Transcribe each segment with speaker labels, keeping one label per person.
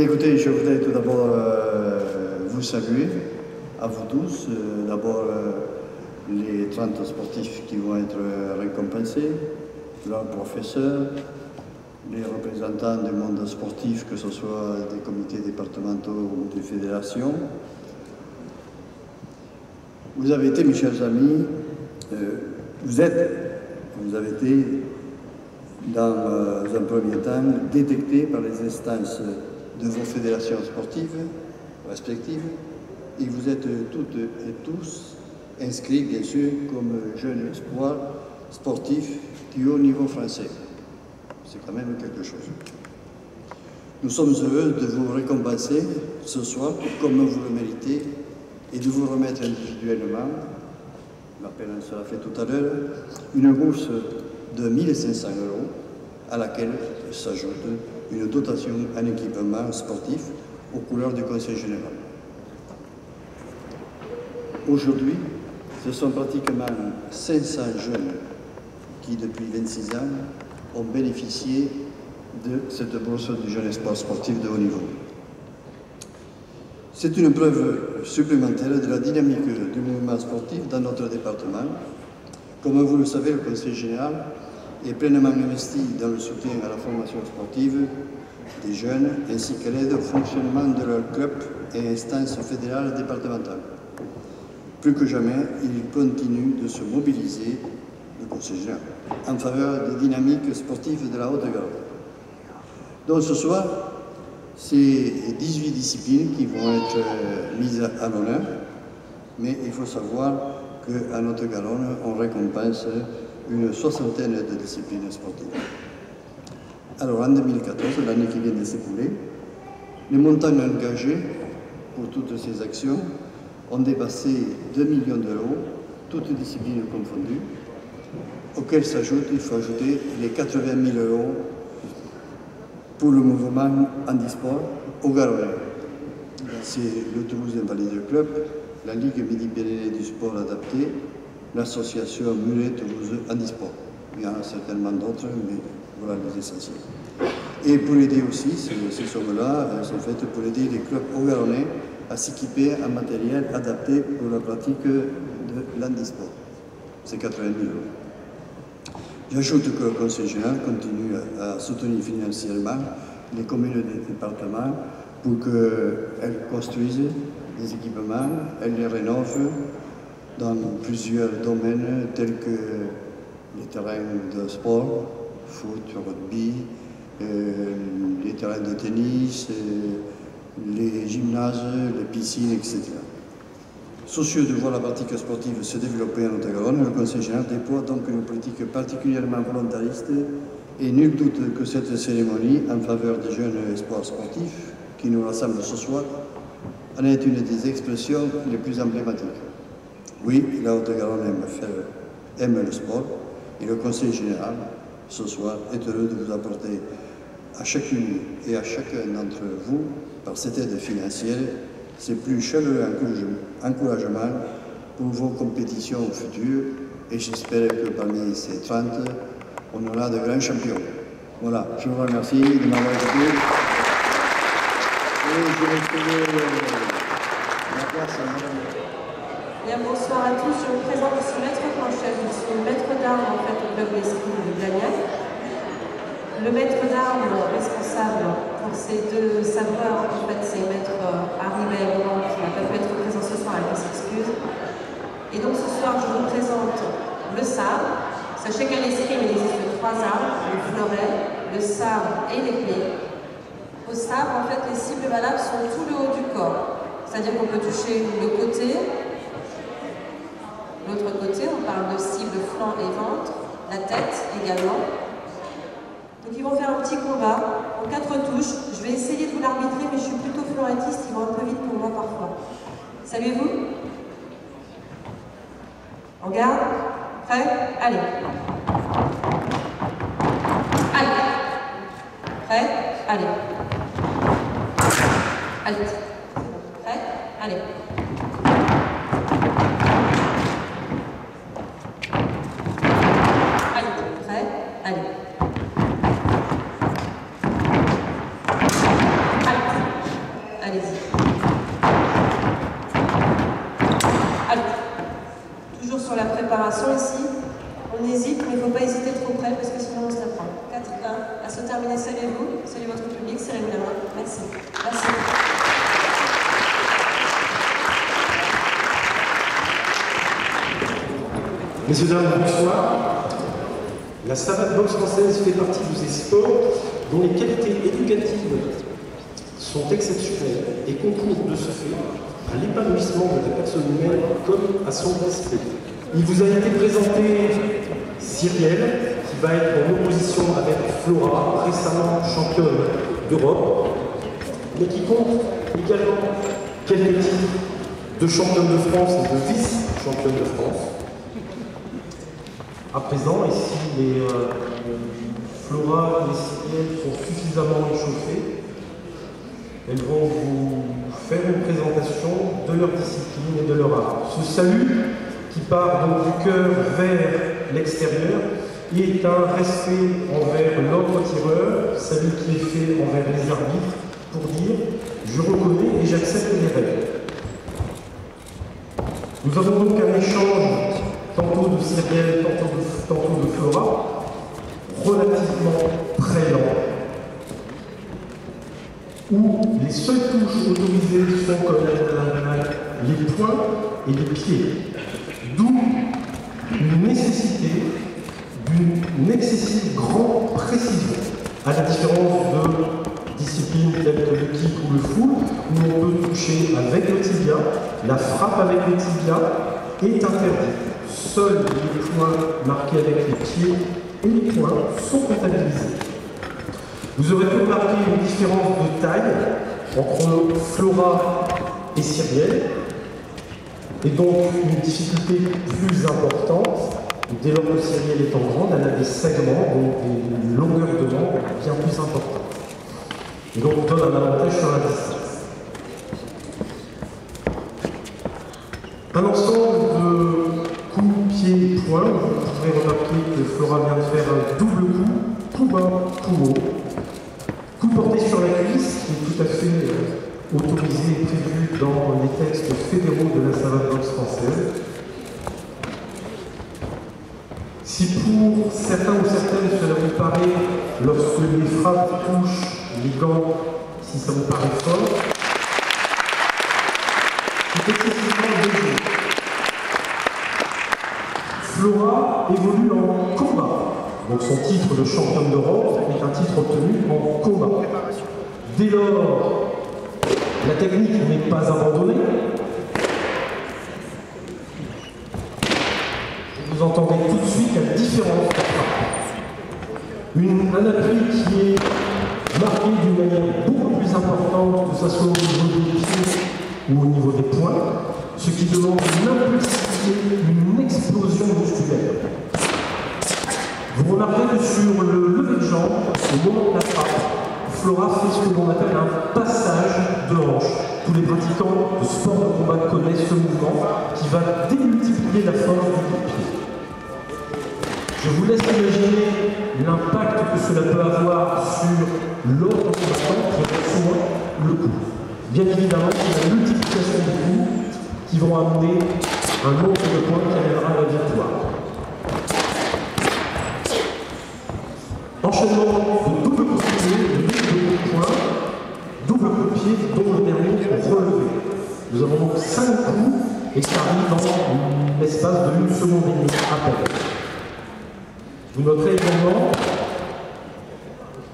Speaker 1: Écoutez, je voudrais tout d'abord vous saluer, à vous tous. D'abord, les 30 sportifs qui vont être récompensés, leurs professeurs, les représentants du monde sportif, que ce soit des comités départementaux ou des fédérations. Vous avez été, mes chers amis, vous avez été, dans un premier temps, détectés par les instances de vos fédérations sportives respectives, et vous êtes toutes et tous inscrits, bien sûr, comme jeunes espoirs sportifs du haut niveau français. C'est quand même quelque chose. Nous sommes heureux de vous récompenser ce soir, comme vous le méritez, et de vous remettre individuellement, l'appel en sera fait tout à l'heure, une bourse de 1 500 € à laquelle s'ajoute une dotation en équipement sportif aux couleurs du Conseil général. Aujourd'hui, ce sont pratiquement 500 jeunes qui, depuis 26 ans, ont bénéficié de cette bourse du jeune espoir sportif de haut niveau. C'est une preuve supplémentaire de la dynamique du mouvement sportif dans notre département. Comme vous le savez, le Conseil général est pleinement investi dans le soutien à la formation sportive des jeunes ainsi qu'à l'aide au fonctionnement de leurs clubs et instances fédérales et départementales. Plus que jamais, il continue de se mobiliser, le Conseil général, en faveur des dynamiques sportives de la Haute-Garonne. Donc ce soir, c'est 18 disciplines qui vont être mises à l'honneur, mais il faut savoir qu'à Haute-Garonne, on récompense une soixantaine de disciplines sportives. Alors en 2014, l'année qui vient de s'écouler, les montants engagés pour toutes ces actions ont dépassé 2 millions d'euros, toutes disciplines confondues, auxquelles s'ajoute, il faut ajouter les 80 000 € pour le mouvement handisport au Garonnais. C'est le Toulouse Invalide Club, la Ligue Midi-Pyrénées du sport adapté, l'association Mulet Toulouse Handisport. Il y en a certainement d'autres, mais voilà les essentiels. Et pour aider aussi, ces sommes-là sont faites pour aider les clubs au Garonnais à s'équiper en matériel adapté pour la pratique de l'handisport. C'est 80 000 €. J'ajoute que le Conseil général continue à soutenir financièrement les communes et les départements pour qu'elles construisent des équipements, elles les rénovent dans plusieurs domaines tels que les terrains de sport, foot, rugby, les terrains de tennis, les gymnases, les piscines, etc. Soucieux de voir la pratique sportive se développer en Haute-Garonne, le Conseil général déploie donc une politique particulièrement volontariste et nul doute que cette cérémonie en faveur des jeunes espoirs sportifs qui nous rassemblent ce soir en est une des expressions les plus emblématiques. Oui, la Haute-Garonne aime le sport et le Conseil général, ce soir, est heureux de vous apporter à chacune et à chacun d'entre vous, par cette aide financière, ses plus chaleureux encouragements pour vos compétitions futures et j'espère que parmi ces 30, on aura de grands champions. Voilà, je vous remercie de m'avoir écouté. Et je vais trouver la place à madame.
Speaker 2: Bien, bonsoir à tous, je vous présente ici Maître Planchette, je suis maître d'armes en fait au club d'escrime de Blagnac. Le maître d'armes responsable pour ces deux sabreurs, en fait, c'est maître Harry Blanc qui n'a pas pu être présent ce soir, avec s'excuse. Et donc ce soir, je vous présente le sabre. Sachez qu'à l'escrime, il existe 3 armes, le fleuret, le sabre et l'épée. Au sabre, en fait, les cibles valables sont tout le haut du corps. C'est-à-dire qu'on peut toucher le côté, l'autre côté, on parle de cible flanc et ventre, la tête également. Donc ils vont faire un petit combat en 4 touches. Je vais essayer de vous l'arbitrer, mais je suis plutôt fleurettiste, ils vont un peu vite pour moi parfois. Saluez-vous? En garde? Prêt? Allez. Allez. Prêt? Allez. Allez. Prêt? Allez. Allez. Prêt? Allez. Allez. la préparation ici. On hésite, mais il ne faut pas hésiter trop près parce que sinon on se la prend. 4-1, à se terminer, saluez-vous, saluez votre public, serrez-vous la main. Merci. Merci.
Speaker 3: Messieurs, dames, bonsoir. La savate boxe française fait partie de ces sports dont les qualités éducatives sont exceptionnelles et concourent de ce fait à l'épanouissement de la personne humaine comme à son respect. Il vous a été présenté Cyrielle, qui va être en opposition avec Flora, récemment championne d'Europe, mais qui compte également quelques titres de championne de France et de vice-championne de France. À présent, ici, les Flora et les Cyrielle sont suffisamment échauffées. Elles vont vous faire une présentation de leur discipline et de leur art. Ce salut, qui part donc du cœur vers l'extérieur, est un respect envers l'autre tireur, salut qui est fait envers les arbitres, pour dire « je reconnais et j'accepte les règles ». Nous avons donc un échange tantôt de Cyrielle, tantôt de Flora, relativement très lent, où les seules touches autorisées sont comme les poings et les pieds. D'où une nécessité d'une excessive grande précision, à la différence de disciplines telles que le kick ou le full, où on peut toucher avec le tibia, la frappe avec le tibia est interdite. Seuls les points marqués avec les pieds et les poings sont comptabilisés. Vous aurez pu remarquer une différence de taille entre Flora et Cyrielle, et donc une difficulté plus importante. Dès lors que Cyrielle étant grande, elle a des segments, donc des longueurs de manche bien plus importantes. Et donc on donne un avantage sur la distance. Un ensemble de coups, pieds, poings. Vous pourrez remarquer que Flora vient de faire un double coup, tout bas, tout haut. Coup porté sur la cuisse, qui est tout à fait autorisé et prévu dans les textes fédéraux de la savate boxe française. Si pour certains ou certaines cela vous paraît, lorsque les frappes touchent les gants, si ça vous paraît fort, c'est excessivement léger. Flora évolue en combat. Donc son titre de championne d'Europe est un titre obtenu en combat. Dès lors, la technique n'est pas abandonnée. Vous entendez tout de suite la différence de frappe. Un appui qui est marqué d'une manière beaucoup plus importante, que ce soit au niveau des pieds ou au niveau des poings, ce qui demande une impulsivité, une explosion musculaire. Vous remarquez que sur le lever de jambe, au moment de la frappe, Flora fait ce que l'on appelle un passage de hanche. Tous les pratiquants de sport de combat connaissent ce mouvement qui va démultiplier la force du coup de pied. Je vous laisse imaginer l'impact que cela peut avoir sur l'autre combattant qui reçoit le coup. Bien évidemment, c'est la multiplication des coups qui vont amener un nombre de points qui amènera la victoire. Enchaînement de double coup de pied, de double point, double coup de pied, dont le dernier relevé. Nous avons donc 5 coups et ça arrive dans l'espace de 1 seconde et demie à peine. Vous noterez également,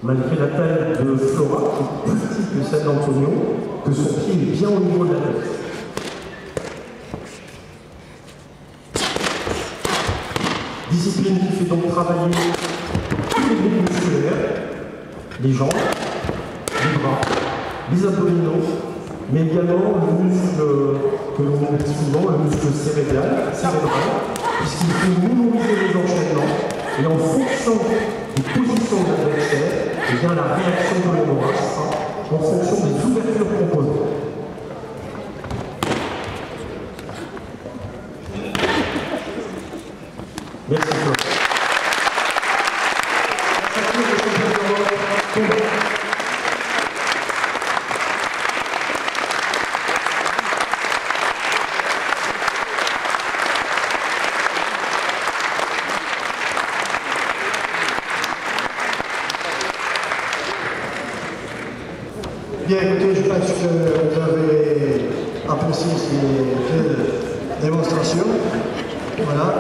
Speaker 3: malgré la taille de Flora, qui est plus petite que celle d'Antonio, que son pied est bien au niveau de la tête. Discipline qui fait donc travailler tous les groupes musculaires, les jambes, les bras, les abdominaux, mais également le muscle que l'on oublie souvent, le muscle cérébral, puisqu'il faut mémoriser les enchaînements et en fonction des positions de l'adversaire, et bien la réaction que l'on aura sera en fonction des ouvertures proposées. Merci Claude.
Speaker 4: Bien écoutez, je pense que vous avez apprécié ces deux démonstrations. Voilà.